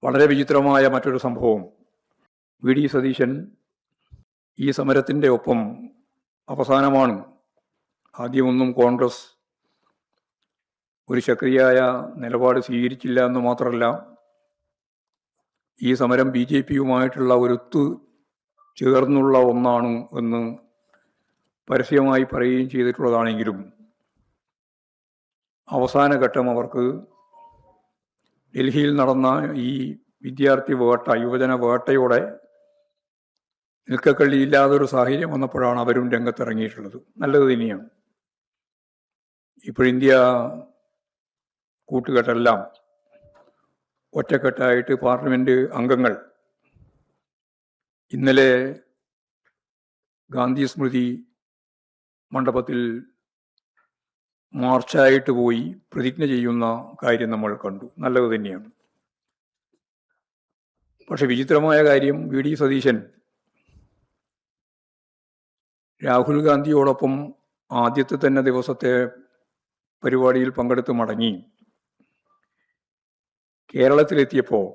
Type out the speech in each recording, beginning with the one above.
വളരെ വിചിത്രമായ മറ്റൊരു സംഭവം, വി ഡി സതീശൻ ഈ സമരത്തിൻ്റെ ഒപ്പം അവസാനമാണ്. ആദ്യമൊന്നും കോൺഗ്രസ് ഒരു ശക്തിയായ നിലപാട് സ്വീകരിച്ചില്ല എന്ന് മാത്രമല്ല, ഈ സമരം ബി ജെ പിയുമായിട്ടുള്ള ഒരൊത്തു ചേർന്നുള്ള ഒന്നാണ് എന്ന് പരസ്യമായി പറയുകയും ചെയ്തിട്ടുള്ളതാണെങ്കിലും അവസാന ഘട്ടം അവർക്ക് ഡൽഹിയിൽ നടന്ന ഈ വിദ്യാർത്ഥി വേട്ട, യുവജന വേട്ടയോടെ നിൽക്കക്കള്ളിയില്ലാതൊരു സാഹചര്യം വന്നപ്പോഴാണ് അവരും രംഗത്തിറങ്ങിയിട്ടുള്ളത്. നല്ലത് തന്നെയാണ്. ഇപ്പോൾ ഇന്ത്യ കൂട്ടുകെട്ടെല്ലാം ഒറ്റക്കെട്ടായിട്ട് പാർലമെന്റ് അംഗങ്ങൾ ഇന്നലെ ഗാന്ധി സ്മൃതി മണ്ഡപത്തിൽ മാർച്ചായിട്ട് പോയി പ്രതിജ്ഞ ചെയ്യുന്ന കാര്യം നമ്മൾ കണ്ടു. നല്ലത് തന്നെയാണ്. പക്ഷെ വിചിത്രമായ കാര്യം, വി ഡി സതീശൻ രാഹുൽ ഗാന്ധിയോടൊപ്പം ആദ്യത്തെ തന്നെ ദിവസത്തെ പരിപാടിയിൽ പങ്കെടുത്ത് മടങ്ങി കേരളത്തിലെത്തിയപ്പോൾ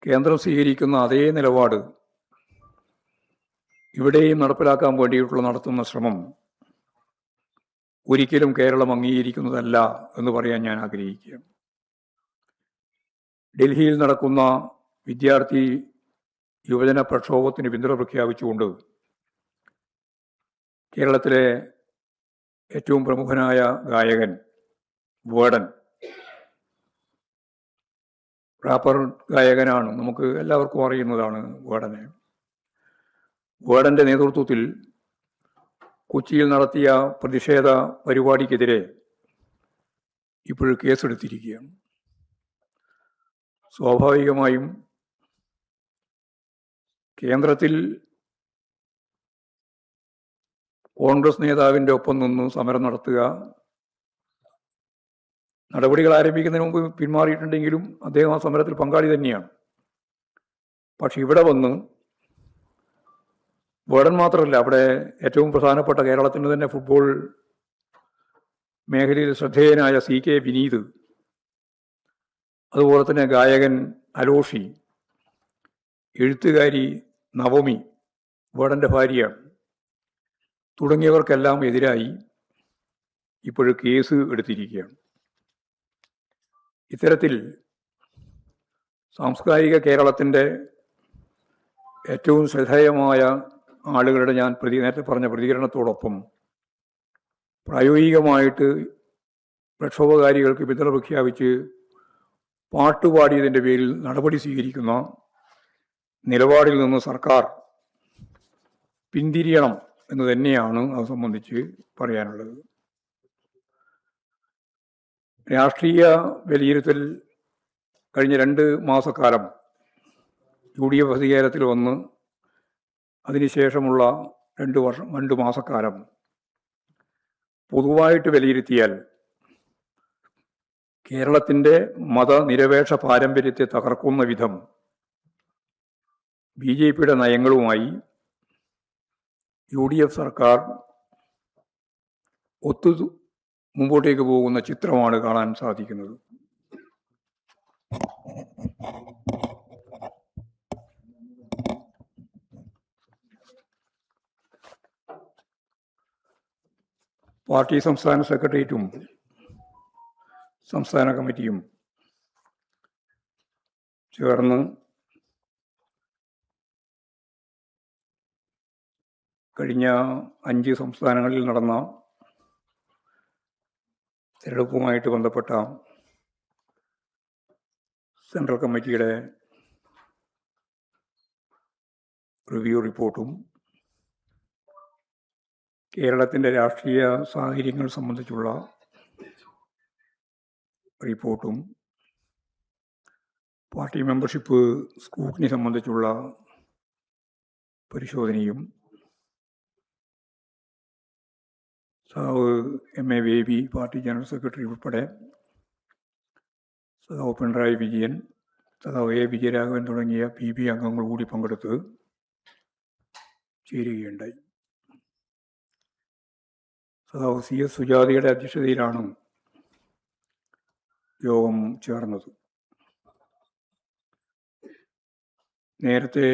കേന്ദ്രം സ്വീകരിക്കുന്ന അതേ നിലപാട് ഇവിടെയും നടപ്പിലാക്കാൻ വേണ്ടിയിട്ടുള്ള നടത്തുന്ന ശ്രമം ഒരിക്കലും കേരളം അംഗീകരിക്കുന്നതല്ല എന്ന് പറയാൻ ഞാൻ ആഗ്രഹിക്കുകയാണ്. ഡൽഹിയിൽ നടക്കുന്ന വിദ്യാർത്ഥി യുവജന പ്രക്ഷോഭത്തിന് പിന്തുണ പ്രഖ്യാപിച്ചുകൊണ്ട് കേരളത്തിലെ ഏറ്റവും പ്രമുഖനായ ഗായകൻ വേടൻ, റാപ്പർ ഗായകനാണ്, നമുക്ക് എല്ലാവർക്കും അറിയുന്നതാണ് വേടനെ. വേടന്റെ നേതൃത്വത്തിൽ കൊച്ചിയിൽ നടത്തിയ പ്രതിഷേധ പരിപാടിക്കെതിരെ ഇപ്പോൾ കേസെടുത്തിരിക്കുകയാണ്. സ്വാഭാവികമായും കേന്ദ്രത്തിൽ കോൺഗ്രസ് നേതാവിൻ്റെ ഒപ്പം നിന്ന് സമരം നടത്തുക, നടപടികൾ ആരംഭിക്കുന്നതിന് മുമ്പ് പിന്മാറിയിട്ടുണ്ടെങ്കിലും അദ്ദേഹം ആ സമരത്തിൽ പങ്കാളി തന്നെയാണ്. പക്ഷെ ഇവിടെ വന്ന് വേടൻ മാത്രമല്ല, അവിടെ ഏറ്റവും പ്രധാനപ്പെട്ട കേരളത്തിന് തന്നെ ഫുട്ബോൾ മേഖലയിൽ ശ്രദ്ധേയനായ സി കെ വിനീത്, അതുപോലെ തന്നെ ഗായകൻ അലോഷി, എഴുത്തുകാരി നവമി, വേടൻ്റെ ഭാര്യയാണ്, തുടങ്ങിയവർക്കെല്ലാം എതിരായി ഇപ്പോഴും കേസ് എടുത്തിരിക്കുകയാണ്. ഇത്തരത്തിൽ സാംസ്കാരിക കേരളത്തിൻ്റെ ഏറ്റവും ശ്രദ്ധേയമായ ആളുകളുടെ ഞാൻ നേരത്തെ പറഞ്ഞ പ്രതികരണത്തോടൊപ്പം പ്രായോഗികമായിട്ട് പ്രക്ഷോഭകാരികൾക്ക് പിന്തുണ പ്രഖ്യാപിച്ച് പാട്ടുപാടിയതിൻ്റെ പേരിൽ നടപടി സ്വീകരിക്കുന്ന നിലപാടിൽ നിന്ന് സർക്കാർ പിന്തിരിയണം എന്ന് തന്നെയാണ് അത് സംബന്ധിച്ച് പറയാനുള്ളത്. രാഷ്ട്രീയ വിലയിരുത്തൽ കഴിഞ്ഞ 2 മാസക്കാലം UDF അധികാരത്തിൽ വന്ന് അതിനുശേഷമുള്ള 2 മാസക്കാലം പൊതുവായിട്ട് വിലയിരുത്തിയാൽ കേരളത്തിൻ്റെ മതനിരപേക്ഷ പാരമ്പര്യത്തെ തകർക്കുന്ന വിധം BJPയുടെ നയങ്ങളുമായി UDF സർക്കാർ മുമ്പോട്ടേക്ക് പോകുന്ന ചിത്രമാണ് കാണാൻ സാധിക്കുന്നത്. പാർട്ടി സംസ്ഥാന സെക്രട്ടേറിയറ്റും സംസ്ഥാന കമ്മിറ്റിയും ചേർന്ന് കഴിഞ്ഞ 5 സംസ്ഥാനങ്ങളിൽ നടന്ന തെരഞ്ഞെടുപ്പുമായിട്ട് ബന്ധപ്പെട്ട സെൻട്രൽ കമ്മിറ്റിയുടെ റിവ്യൂ റിപ്പോർട്ടും കേരളത്തിൻ്റെ രാഷ്ട്രീയ സാഹചര്യങ്ങൾ സംബന്ധിച്ചുള്ള റിപ്പോർട്ടും പാർട്ടി മെമ്പർഷിപ്പ് സ്ക്രൂട്ടിനി സംബന്ധിച്ചുള്ള പരിശോധനയും സഖാവ് MA baby, party general secretary ഉൾപ്പെടെ സഖാവ് പിണറായി വിജയൻ, സഖാവ് A വിജയരാഘവൻ തുടങ്ങിയ PB അംഗങ്ങൾ കൂടി പങ്കെടുത്ത് ചേരുകയുണ്ടായി. സഖാവ് CS സുജാതയുടെ അധ്യക്ഷതയിലാണ് യോഗം ചേർന്നത്. നേരത്തെ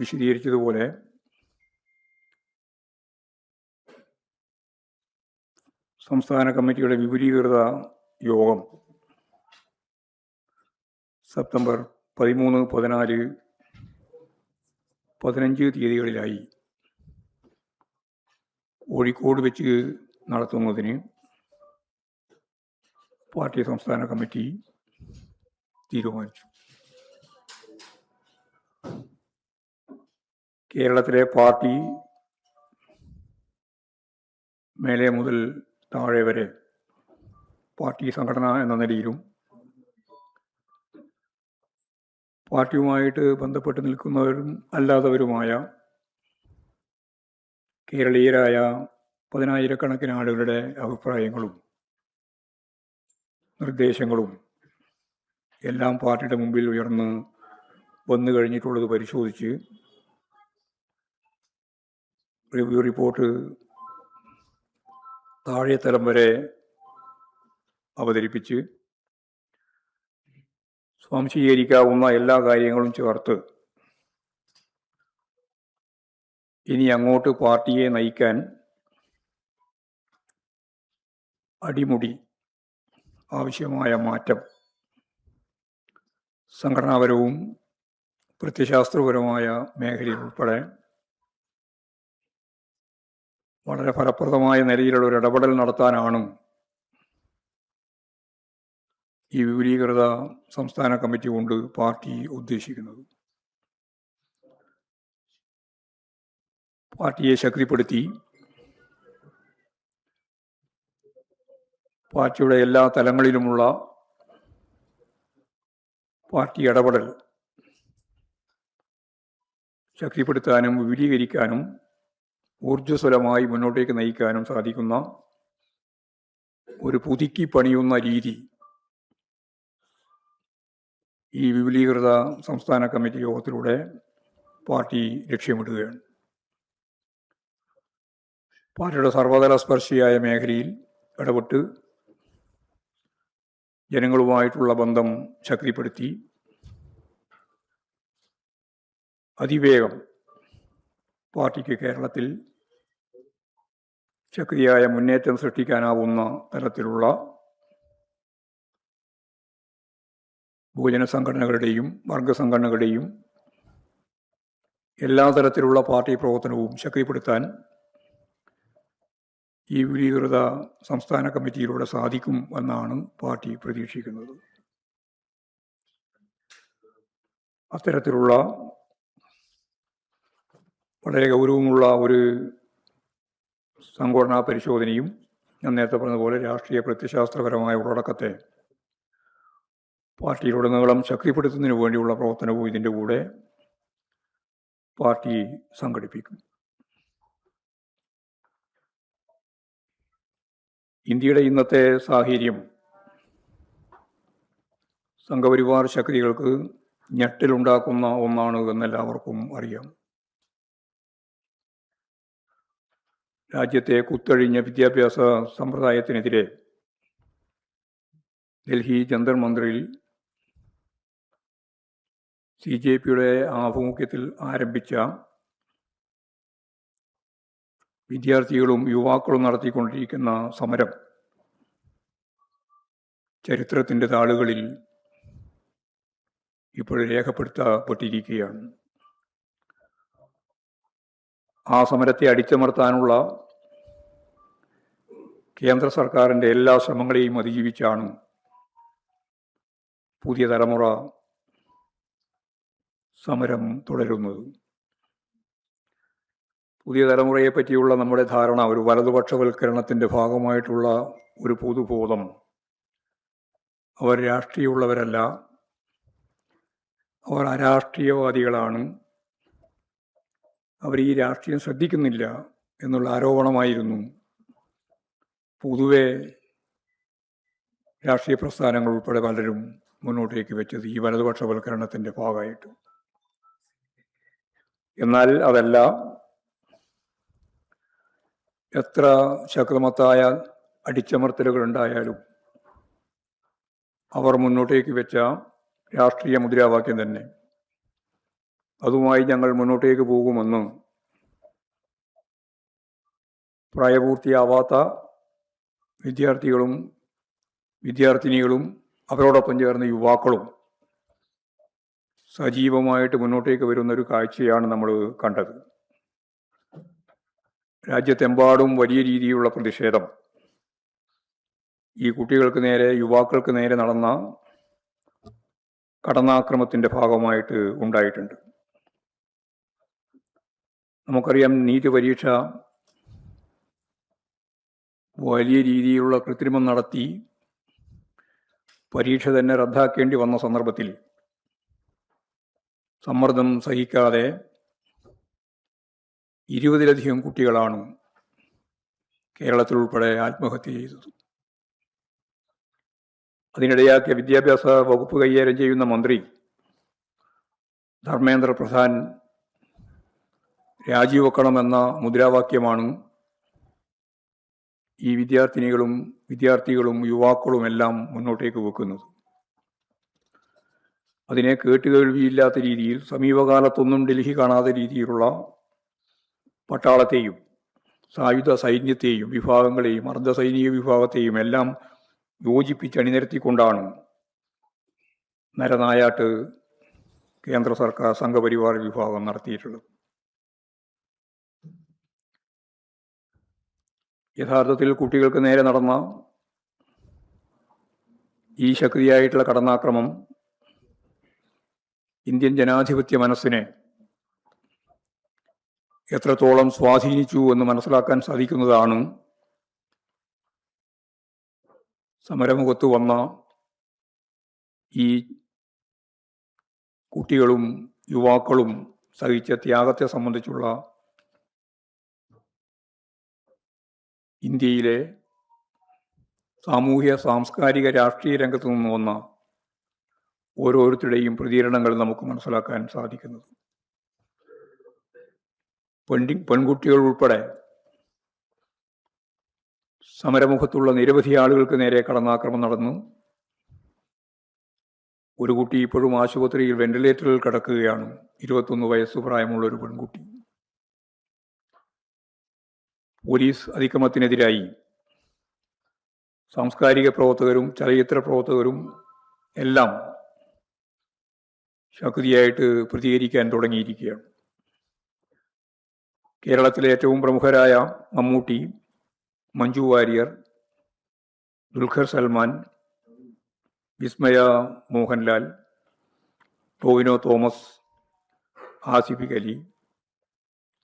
വിശദീകരിച്ചതുപോലെ സംസ്ഥാന കമ്മിറ്റിയുടെ വിപുലീകൃത യോഗം സെപ്റ്റംബർ 13, 14, 15 തീയതികളിലായി കോഴിക്കോട് വെച്ച് നടത്തുന്നതിന് പാർട്ടി സംസ്ഥാന കമ്മിറ്റി തീരുമാനിച്ചു. കേരളത്തിലെ പാർട്ടി മേലെ മുതൽ താഴെ വരെ പാർട്ടി സംഘടന എന്ന നിലയിലും പാർട്ടിയുമായിട്ട് ബന്ധപ്പെട്ട് നിൽക്കുന്നവരും അല്ലാത്തവരുമായ കേരളീയരായ 10,000-കണക്കിന് ആളുകളുടെ അഭിപ്രായങ്ങളും നിർദ്ദേശങ്ങളും എല്ലാം പാർട്ടിയുടെ മുമ്പിൽ ഉയർന്ന് വന്നു കഴിഞ്ഞിട്ടുള്ളത് പരിശോധിച്ച് റിവ്യൂ റിപ്പോർട്ട് താഴെത്തലം വരെ അവതരിപ്പിച്ച് സ്വാംശീകരിക്കാവുന്ന എല്ലാ കാര്യങ്ങളും ചേർത്ത് ഇനി അങ്ങോട്ട് പാർട്ടിയെ നയിക്കാൻ അടിമുടി ആവശ്യമായ മാറ്റം സംഘടനാപരവും പ്രത്യയശാസ്ത്രപരമായ മേഖലയിൽ ഉൾപ്പെടെ വളരെ ഫലപ്രദമായ നിലയിലുള്ള ഒരു ഇടപെടൽ നടത്താനാണ് ഈ വിപുലീകൃത സംസ്ഥാന കമ്മിറ്റി കൊണ്ട് പാർട്ടി ഉദ്ദേശിക്കുന്നത്. പാർട്ടിയെ ശക്തിപ്പെടുത്തി പാർട്ടിയുടെ എല്ലാ തലങ്ങളിലുമുള്ള പാർട്ടി ഇടപെടൽ ശക്തിപ്പെടുത്താനും വിപുലീകരിക്കാനും ഊർജ്ജസ്വലമായി മുന്നോട്ടേക്ക് നയിക്കാനും സാധിക്കുന്ന ഒരു പുതുക്കി പണിയുന്ന രീതി ഈ വിപുലീകൃത സംസ്ഥാന കമ്മിറ്റി യോഗത്തിലൂടെ പാർട്ടി ലക്ഷ്യമിടുകയാണ്. പാർട്ടിയുടെ സർവതല സ്പർശിയായ മേഖലയിൽ ഇടപെട്ട് ജനങ്ങളുമായിട്ടുള്ള ബന്ധം ശക്തിപ്പെടുത്തി അതിവേഗം പാർട്ടിക്ക് കേരളത്തിൽ ശക്തിയായ മുന്നേറ്റം സൃഷ്ടിക്കാനാവുന്ന തരത്തിലുള്ള ഭൂജന സംഘടനകളുടെയും വർഗസംഘടനകളുടെയും എല്ലാ തരത്തിലുള്ള പാർട്ടി പ്രവർത്തനവും ശക്തിപ്പെടുത്താൻ ഈ വിപുലീകൃത സംസ്ഥാന കമ്മിറ്റിയിലൂടെ സാധിക്കും എന്നാണ് പാർട്ടി പ്രതീക്ഷിക്കുന്നത്. അത്തരത്തിലുള്ള വളരെ ഗൗരവമുള്ള ഒരു സംഘടനാ പരിശോധനയും ഞാൻ നേരത്തെ പറഞ്ഞതുപോലെ രാഷ്ട്രീയ പ്രത്യയശാസ്ത്രപരമായ ഉള്ളടക്കത്തെ പാർട്ടിയിലുടനീളം ശക്തിപ്പെടുത്തുന്നതിന് വേണ്ടിയുള്ള പ്രവർത്തനവും ഇതിൻ്റെ കൂടെ പാർട്ടി സംഘടിപ്പിക്കും. ഇന്ത്യയുടെ ഇന്നത്തെ സാഹചര്യം സംഘപരിവാർ ശക്തികൾക്ക് ഞെട്ടലുണ്ടാക്കുന്ന ഒന്നാണ് എന്നെല്ലാവർക്കും അറിയാം. രാജ്യത്തെ കുത്തഴിഞ്ഞ വിദ്യാഭ്യാസ സമ്പ്രദായത്തിനെതിരെ ഡൽഹി ജന്തർ മന്ദിറിൽ CJPയുടെ ആഭിമുഖ്യത്തിൽ ആരംഭിച്ച വിദ്യാർത്ഥികളും യുവാക്കളും നടത്തിക്കൊണ്ടിരിക്കുന്ന സമരം ചരിത്രത്തിൻ്റെ താളുകളിൽ ഇപ്പോൾ രേഖപ്പെടുത്തപ്പെട്ടിരിക്കുകയാണ്. ആ സമരത്തെ അടിച്ചമർത്താനുള്ള കേന്ദ്ര സർക്കാരിൻ്റെ എല്ലാ ശ്രമങ്ങളെയും അതിജീവിച്ചാണ് പുതിയ തലമുറ സമരം തുടരുന്നത്. പുതിയ തലമുറയെ പറ്റിയുള്ള നമ്മുടെ ധാരണ ഒരു വലതുപക്ഷവൽക്കരണത്തിൻ്റെ ഭാഗമായിട്ടുള്ള ഒരു പൊതുബോധം, അവർ രാഷ്ട്രീയമുള്ളവരല്ല, അവർ അരാഷ്ട്രീയവാദികളാണ്, അവർ ഈ രാഷ്ട്രീയം ശ്രദ്ധിക്കുന്നില്ല എന്നുള്ള ആരോപണമായിരുന്നു പൊതുവെ രാഷ്ട്രീയ പ്രസ്ഥാനങ്ങൾ ഉൾപ്പെടെ പലരും മുന്നോട്ടേക്ക് വെച്ചത് ഈ വലതുപക്ഷവൽക്കരണത്തിൻ്റെ ഭാഗമായിട്ട്. എന്നാൽ അതല്ല, എത്ര ശക്തമത്തായ അടിച്ചമർത്തലുകൾ ഉണ്ടായാലും അവർ മുന്നോട്ടേക്ക് വെച്ച രാഷ്ട്രീയ മുദ്രാവാക്യം തന്നെ അതുമായി ഞങ്ങൾ മുന്നോട്ടേക്ക് പോകുമെന്ന് പ്രായപൂർത്തിയാവാത്ത വിദ്യാർത്ഥികളും വിദ്യാർത്ഥിനികളും അവരോടൊപ്പം ചേർന്ന യുവാക്കളും സജീവമായിട്ട് മുന്നോട്ടേക്ക് വരുന്നൊരു കാഴ്ചയാണ് നമ്മൾ കണ്ടത്. രാജ്യത്തെമ്പാടും വലിയ രീതിയിലുള്ള പ്രതിഷേധം ഈ കുട്ടികൾക്ക് നേരെ, യുവാക്കൾക്ക് നേരെ നടന്ന കടന്നാക്രമത്തിൻ്റെ ഭാഗമായിട്ട് ഉണ്ടായിട്ടുണ്ട്. നമുക്കറിയാം, നീറ്റ് പരീക്ഷ വലിയ രീതിയിലുള്ള കൃത്രിമം നടത്തി പരീക്ഷ തന്നെ റദ്ദാക്കേണ്ടി വന്ന സന്ദർഭത്തിൽ സമ്മർദ്ദം സഹിക്കാതെ 20ലധികം കുട്ടികളാണ് കേരളത്തിലുൾപ്പെടെ ആത്മഹത്യ ചെയ്തത്. അതിനിടയാക്കിയ വിദ്യാഭ്യാസ വകുപ്പ് കൈകാര്യം ചെയ്യുന്ന മന്ത്രി ധർമ്മേന്ദ്ര പ്രധാൻ രാജിവെക്കണമെന്ന മുദ്രാവാക്യമാണ് ഈ വിദ്യാർത്ഥികളും യുവാക്കളുമെല്ലാം മുന്നോട്ടേക്ക് വെക്കുന്നത്. അതിനെ കേട്ടുകേൾവിയില്ലാത്ത രീതിയിൽ സമീപകാലത്തൊന്നും ഡൽഹി കാണാത്ത രീതിയിലുള്ള പട്ടാളത്തെയും സായുധ സൈന്യത്തെയും വിഭാഗങ്ങളെയും അർദ്ധസൈനിക വിഭാഗത്തെയും എല്ലാം യോജിപ്പിച്ചണിനിരത്തിക്കൊണ്ടാണ് നരനായാട്ട് കേന്ദ്ര സർക്കാർ സംഘപരിവാർ വിഭാഗം നടത്തിയിട്ടുള്ളത്. യഥാർത്ഥത്തിൽ കുട്ടികൾക്ക് നേരെ നടന്ന ഈ ശക്തിയായിട്ടുള്ള കടന്നാക്രമം ഇന്ത്യൻ ജനാധിപത്യ മനസ്സിനെ എത്രത്തോളം സ്വാധീനിച്ചു എന്ന് മനസ്സിലാക്കാൻ സാധിക്കുന്നതാണ് സമരമുഖത്ത് വന്ന ഈ കുട്ടികളും യുവാക്കളും സഹിച്ച ത്യാഗത്തെ സംബന്ധിച്ചുള്ള ഇന്ത്യയിലെ സാമൂഹ്യ സാംസ്കാരിക രാഷ്ട്രീയ രംഗത്തു നിന്ന് വന്ന ഓരോരുത്തരുടെയും പ്രതികരണങ്ങൾ നമുക്ക് മനസ്സിലാക്കാൻ സാധിക്കുന്നത്. പെൺകുട്ടികൾ ഉൾപ്പെടെ സമരമുഖത്തുള്ള നിരവധി ആളുകൾക്ക് നേരെ കടന്നാക്രമണം നടന്നു. ഒരു കുട്ടി ഇപ്പോഴും ആശുപത്രിയിൽ വെന്റിലേറ്ററിൽ കിടക്കുകയാണ്. 21 വയസ്സ് പ്രായമുള്ള ഒരു പെൺകുട്ടി. പോലീസ് അതിക്രമത്തിനെതിരായി സാംസ്കാരിക പ്രവർത്തകരും ചലച്ചിത്ര പ്രവർത്തകരും എല്ലാം ശക്തിയായിട്ട് പ്രതികരിക്കാൻ തുടങ്ങിയിരിക്കുകയാണ്. കേരളത്തിലെ ഏറ്റവും പ്രമുഖരായ മമ്മൂട്ടി, മഞ്ജു വാര്യർ, ദുൽഖർ സൽമാൻ, വിസ്മയ മോഹൻലാൽ, ടോവിനോ തോമസ്, ആസിഫ് അലി,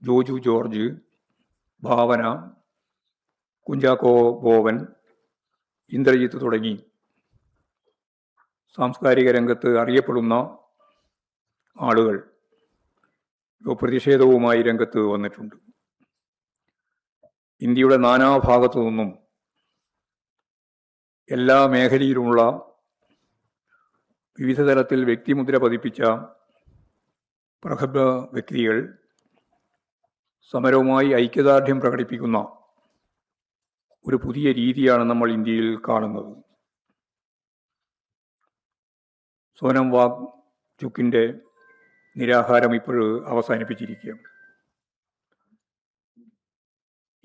ജോജു ജോർജ്, ഭാവന, കുഞ്ചാക്കോ ബോവൻ, ഇന്ദ്രജിത്ത് തുടങ്ങി സാംസ്കാരിക രംഗത്ത് അറിയപ്പെടുന്ന ആളുകൾ പ്രതിഷേധവുമായി രംഗത്ത് വന്നിട്ടുണ്ട്. ഇന്ത്യയുടെ നാനാഭാഗത്തു നിന്നും എല്ലാ മേഖലയിലുമുള്ള വിവിധ തലത്തിൽ വ്യക്തിമുദ്ര പതിപ്പിച്ച പ്രഗത്ഭ വ്യക്തികൾ സമരവുമായി ഐക്യദാർഢ്യം പ്രകടിപ്പിക്കുന്ന ഒരു പുതിയ രീതിയാണ് നമ്മൾ ഇന്ത്യയിൽ കാണുന്നത്. സോനം വാങ്ചുക്കിൻ്റെ നിരാഹാരം ഇപ്പോഴും അവസാനിപ്പിച്ചിരിക്കുകയാണ്.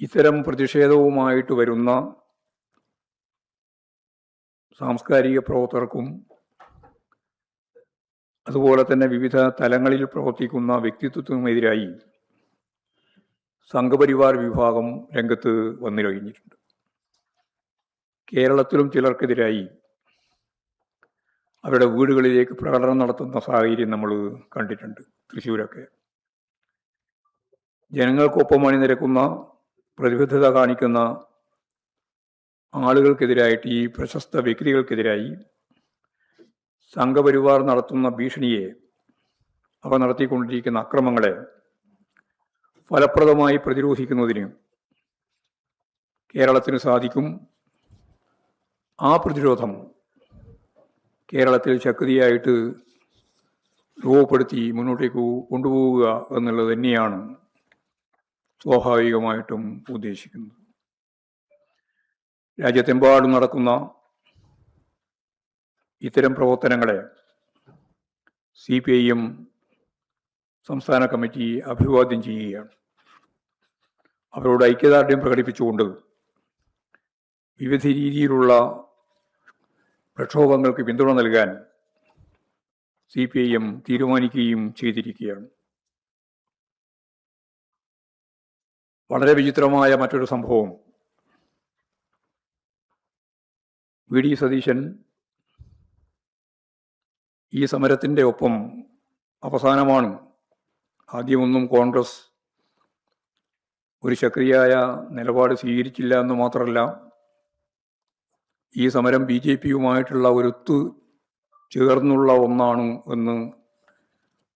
ഇത്തരം പ്രതിഷേധവുമായിട്ട് വരുന്ന സാംസ്കാരിക പ്രവർത്തകർക്കും അതുപോലെ തന്നെ വിവിധ തലങ്ങളിൽ പ്രവർത്തിക്കുന്ന വ്യക്തിത്വത്തിനുമെതിരായി സംഘപരിവാർ വിഭാഗം രംഗത്ത് വന്നു കഴിഞ്ഞിട്ടുണ്ട്. കേരളത്തിലും ചിലർക്കെതിരായി അവരുടെ വീടുകളിലേക്ക് പ്രകടനം നടത്തുന്ന സാഹചര്യം നമ്മൾ കണ്ടിട്ടുണ്ട്. തൃശ്ശൂരൊക്കെ ജനങ്ങൾക്കൊപ്പം അണിനിരക്കുന്ന പ്രതിബദ്ധത കാണിക്കുന്ന ആളുകൾക്കെതിരായിട്ട്, ഈ പ്രശസ്ത വ്യക്തികൾക്കെതിരായി സംഘപരിവാർ നടത്തുന്ന ഭീഷണിയെ, അവ നടത്തിക്കൊണ്ടിരിക്കുന്ന അക്രമങ്ങളെ ഫലപ്രദമായി പ്രതിരോധിക്കുന്നതിന് കേരളത്തിന് സാധിക്കും. ആ പ്രതിരോധം കേരളത്തിൽ ശക്തിയായിട്ട് രൂപപ്പെടുത്തി മുന്നോട്ടേക്ക് കൊണ്ടുപോവുക എന്നുള്ളത് തന്നെയാണ് സ്വാഭാവികമായിട്ടും ഉദ്ദേശിക്കുന്നത്. രാജ്യത്തെമ്പാടും നടക്കുന്ന ഇത്തരം പ്രവർത്തനങ്ങളെ CPIM സംസ്ഥാന കമ്മിറ്റി അഭിവാദ്യം ചെയ്യുകയാണ്. അവരോട് ഐക്യദാർഢ്യം പ്രകടിപ്പിച്ചുകൊണ്ട് വിവിധ രീതിയിലുള്ള പ്രക്ഷോഭങ്ങൾക്ക് പിന്തുണ നൽകാൻ CPIM തീരുമാനിക്കുകയും ചെയ്തിരിക്കുകയാണ്. വളരെ വിചിത്രമായ മറ്റൊരു സംഭവം, VD സതീശൻ ഈ സമരത്തിൻ്റെ ഒപ്പം അവസാനമാണ്. ആദ്യമൊന്നും കോൺഗ്രസ് ഒരു ശക്തിയായ നിലപാട് സ്വീകരിച്ചില്ല എന്ന് മാത്രമല്ല, ഈ സമരം BJPയുമായിട്ടുള്ള ഒരൊത്തു ചേർന്നുള്ള ഒന്നാണ് എന്ന്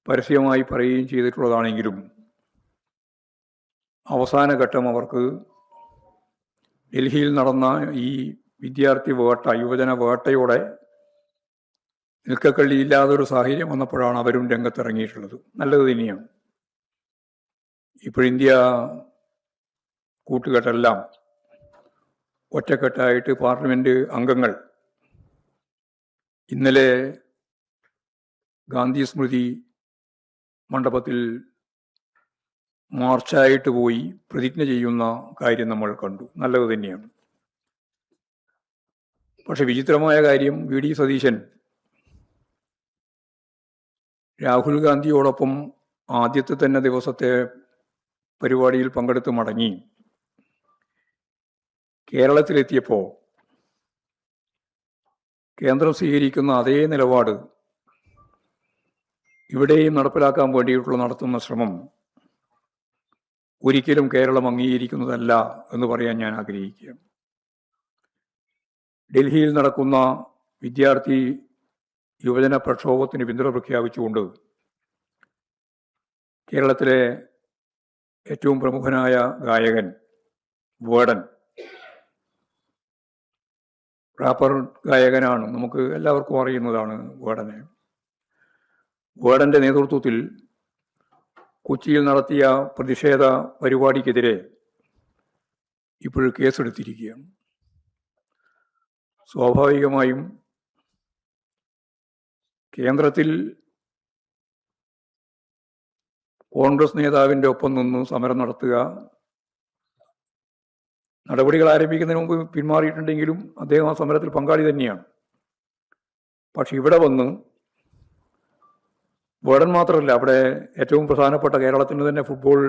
പരസ്യമായി പറയുകയും ചെയ്തിട്ടുള്ളതാണെങ്കിലും അവസാന ഘട്ടം അവർക്ക് ഡൽഹിയിൽ നടന്ന ഈ വിദ്യാർത്ഥി വേട്ട, യുവജന വേട്ടയോടെ നിൽക്കക്കള്ളിയില്ലാതൊരു സാഹചര്യം വന്നപ്പോഴാണ് അവരും രംഗത്തിറങ്ങിയിട്ടുള്ളത്. നല്ലത് തന്നെയാണ്. ഇപ്പോൾ ഇന്ത്യ കൂട്ടുകെട്ടെല്ലാം ഒറ്റക്കെട്ടായിട്ട് പാർലമെന്റ് അംഗങ്ങൾ ഇന്നലെ ഗാന്ധി സ്മൃതി മണ്ഡപത്തിൽ മാർച്ചായിട്ട് പോയി പ്രതിജ്ഞ ചെയ്യുന്ന കാര്യം നമ്മൾ കണ്ടു. നല്ലത് തന്നെയാണ്. പക്ഷെ വിചിത്രമായ കാര്യം, VD സതീശൻ രാഹുൽ ഗാന്ധിയോടൊപ്പം ആദ്യത്തെ തന്നെ ദിവസത്തെ പരിപാടിയിൽ പങ്കെടുത്ത് മടങ്ങി കേരളത്തിലെത്തിയപ്പോൾ കേന്ദ്രം സ്വീകരിക്കുന്ന അതേ നിലപാട് ഇവിടെയും നടപ്പിലാക്കാൻ വേണ്ടിയിട്ടുള്ള നടത്തുന്ന ശ്രമം ഒരിക്കലും കേരളം അംഗീകരിക്കുന്നതല്ല എന്ന് പറയാൻ ഞാൻ ആഗ്രഹിക്കുകയാണ്. ഡൽഹിയിൽ നടക്കുന്ന വിദ്യാർത്ഥി യുവജന പ്രക്ഷോഭത്തിന് പിന്തുണ പ്രഖ്യാപിച്ചുകൊണ്ട് കേരളത്തിലെ ഏറ്റവും പ്രമുഖനായ ഗായകൻ വേടൻ, റാപ്പർ ഗായകനാണ്, നമുക്ക് എല്ലാവർക്കും അറിയുന്നതാണ് വേടനെ. വേടന്റെ നേതൃത്വത്തിൽ കൊച്ചിയിൽ നടത്തിയ പ്രതിഷേധ പരിപാടിക്കെതിരെ ഇപ്പോൾ കേസെടുത്തിരിക്കുകയാണ്. സ്വാഭാവികമായും കേന്ദ്രത്തിൽ കോൺഗ്രസ് നേതാവിൻ്റെ ഒപ്പം നിന്ന് സമരം നടത്തുക, നടപടികൾ ആരംഭിക്കുന്നതിന് മുമ്പ് പിന്മാറിയിട്ടുണ്ടെങ്കിലും അദ്ദേഹം ആ സമരത്തിൽ പങ്കാളി തന്നെയാണ്. പക്ഷെ ഇവിടെ വന്ന് വേടൻ മാത്രമല്ല, അവിടെ ഏറ്റവും പ്രധാനപ്പെട്ട കേരളത്തിന് തന്നെ ഫുട്ബോൾ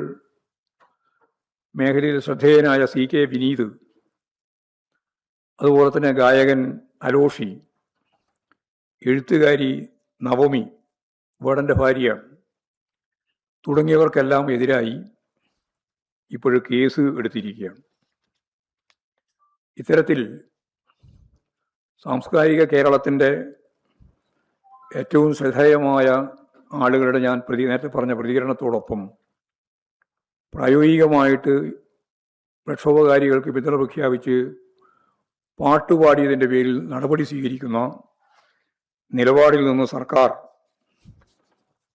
മേഖലയിൽ ശ്രദ്ധേയനായ CK വിനീത്, അതുപോലെ തന്നെ ഗായകൻ അലോഷി, എഴുത്തുകാരി നവമി, വേടൻ്റെ ഭാര്യയാണ്, തുടങ്ങിയവർക്കെല്ലാം എതിരായി ഇപ്പോൾ കേസ് എടുത്തിരിക്കുകയാണ്. ഇത്തരത്തിൽ സാംസ്കാരിക കേരളത്തിൻ്റെ ഏറ്റവും ശ്രദ്ധേയമായ ആളുകളുടെ ഞാൻ നേരത്തെ പറഞ്ഞ പ്രതികരണത്തോടൊപ്പം പ്രായോഗികമായിട്ട് പ്രക്ഷോഭകാരികൾക്ക് പിന്തുണ പ്രഖ്യാപിച്ച് പാട്ടുപാടിയതിൻ്റെ പേരിൽ നടപടി സ്വീകരിക്കുന്ന നിലപാടിൽ നിന്ന് സർക്കാർ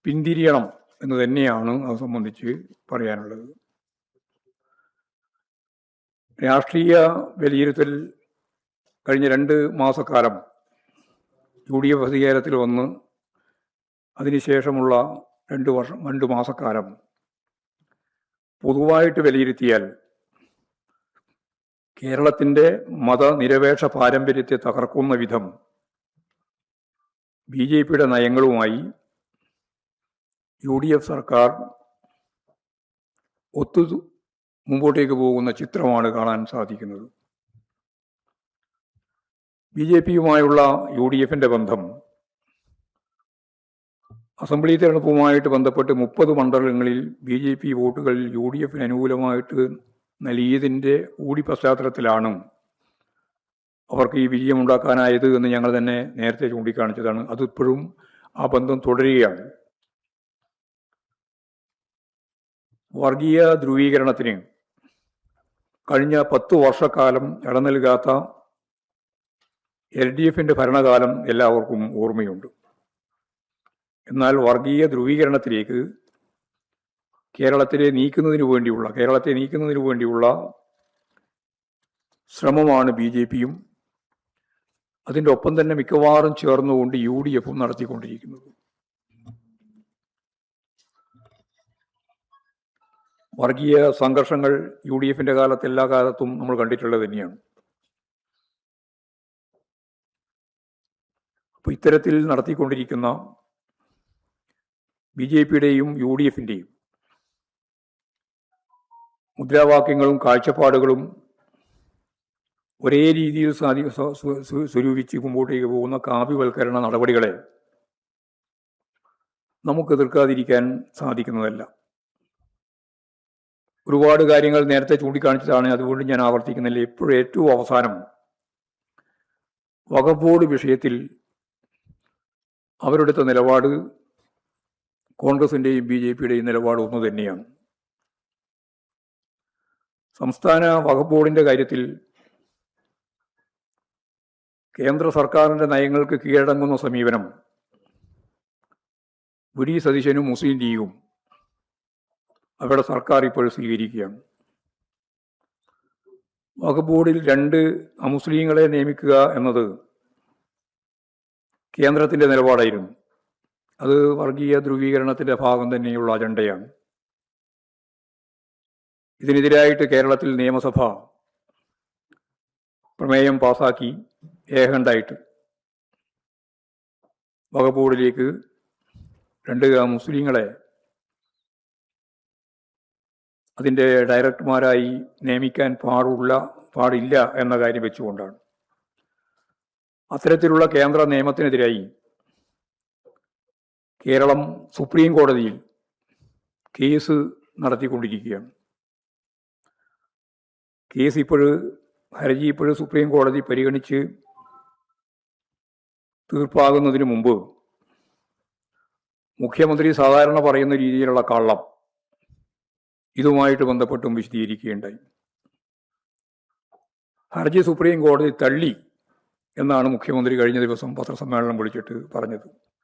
പിന്തിരിയണം എന്ന് തന്നെയാണ് അത് സംബന്ധിച്ച് പറയാനുള്ളത്. രാഷ്ട്രീയ വിലയിരുത്തൽ കഴിഞ്ഞ 2 മാസക്കാലം UDF അധികാരത്തിൽ വന്ന് അതിനുശേഷമുള്ള 2 മാസക്കാലം പൊതുവായിട്ട് വിലയിരുത്തിയാൽ കേരളത്തിൻ്റെ മതനിരപേക്ഷ പാരമ്പര്യത്തെ തകർക്കുന്ന വിധം BJPയുടെ നയങ്ങളുമായി UDF സർക്കാർ മുമ്പോട്ടേക്ക് പോകുന്ന ചിത്രമാണ് കാണാൻ സാധിക്കുന്നത്. BJPയുമായുള്ള UDFന്റെ ബന്ധം അസംബ്ലി തെരഞ്ഞെടുപ്പുമായിട്ട് ബന്ധപ്പെട്ട് 30 മണ്ഡലങ്ങളിൽ BJP വോട്ടുകൾ UDFന് അനുകൂലമായിട്ട് നൽകിയതിൻ്റെ കൂടി പശ്ചാത്തലത്തിലാണ് അവർക്ക് ഈ വിജയമുണ്ടാക്കാനായത് എന്ന് ഞങ്ങൾ തന്നെ നേരത്തെ ചൂണ്ടിക്കാണിച്ചതാണ്. അതിപ്പോഴും ആ ബന്ധം തുടരുകയാണ്. വർഗീയ ധ്രുവീകരണത്തിന് കഴിഞ്ഞ 10 വർഷക്കാലം ഇട നൽകാത്ത LDFന്റെ ഭരണകാലം എല്ലാവർക്കും ഓർമ്മയുണ്ട്. എന്നാൽ വർഗീയ ധ്രുവീകരണത്തിലേക്ക് കേരളത്തെ നീക്കുന്നതിന് വേണ്ടിയുള്ള ശ്രമമാണ് BJPയും അതിൻ്റെ ഒപ്പം തന്നെ മിക്കവാറും ചേർന്നുകൊണ്ട് UDFും നടത്തിക്കൊണ്ടിരിക്കുന്നത്. വർഗീയ സംഘർഷങ്ങൾ UDFന്റെ കാലത്ത് എല്ലാ കാലത്തും നമ്മൾ കണ്ടിട്ടുള്ളത് തന്നെയാണ്. അപ്പോൾ ഇത്തരത്തിൽ നടത്തിക്കൊണ്ടിരിക്കുന്ന BJPയുടെയും UDFന്റെയും മുദ്രാവാക്യങ്ങളും കാഴ്ചപ്പാടുകളും ഒരേ രീതിയിൽ സ്വരൂപിച്ച് മുമ്പോട്ടേക്ക് പോകുന്ന കാവ്യവൽക്കരണ നടപടികളെ നമുക്ക് എതിർക്കാതിരിക്കാൻ സാധിക്കുന്നതല്ല. ഒരുപാട് കാര്യങ്ങൾ നേരത്തെ ചൂണ്ടിക്കാണിച്ചതാണ്, അതുകൊണ്ട് ഞാൻ ആവർത്തിക്കുന്നില്ല. ഇപ്പോഴും ഏറ്റവും അവസാനം വഖഫ് ബോർഡ് വിഷയത്തിൽ അവരെടുത്ത നിലപാട് കോൺഗ്രസിൻ്റെയും BJPയുടെയും നിലപാട് ഒന്ന് തന്നെയാണ്. സംസ്ഥാന വഖഫ് ബോർഡിൻ്റെ കാര്യത്തിൽ കേന്ദ്ര സർക്കാരിൻ്റെ നയങ്ങൾക്ക് കീഴടങ്ങുന്ന സമീപനം വി.ഡി. സതീശനും മുസ്ലിം ലീഗും അവരുടെ സർക്കാർ ഇപ്പോൾ സ്വീകരിക്കുകയാണ്. വഖഫ് ബോർഡിൽ 2 അമുസ്ലിങ്ങളെ നിയമിക്കുക എന്നത് കേന്ദ്രത്തിൻ്റെ നിലപാടായിരുന്നു. അത് വർഗീയ ധ്രുവീകരണത്തിൻ്റെ ഭാഗം തന്നെയുള്ള അജണ്ടയാണ്. ഇതിനെതിരായിട്ട് കേരളത്തിൽ നിയമസഭ പ്രമേയം പാസാക്കി ഏകകണ്ഠമായിട്ട് വഖഫ് ബോർഡിലേക്ക് 2 മുസ്ലിങ്ങളെ അതിൻ്റെ ഡയറക്ടർമാരായി നിയമിക്കാൻ പാടില്ല എന്ന കാര്യം വെച്ചുകൊണ്ടാണ്. അത്തരത്തിലുള്ള കേന്ദ്ര നിയമത്തിനെതിരായി കേരളം സുപ്രീം കോടതിയിൽ കേസ് നടത്തിക്കൊണ്ടിരിക്കുകയാണ്. ഹർജി ഇപ്പോഴും സുപ്രീം കോടതി പരിഗണിച്ച് തീർപ്പാകുന്നതിന് മുമ്പ് മുഖ്യമന്ത്രി സാധാരണ പറയുന്ന രീതിയിലുള്ള കള്ളം ഇതുമായിട്ട് ബന്ധപ്പെട്ടും വിശദീകരിക്കുകയുണ്ടായി. ഹർജി സുപ്രീം കോടതി തള്ളി എന്നാണ് മുഖ്യമന്ത്രി കഴിഞ്ഞ ദിവസം പത്രസമ്മേളനം വിളിച്ചിട്ട് പറഞ്ഞത്.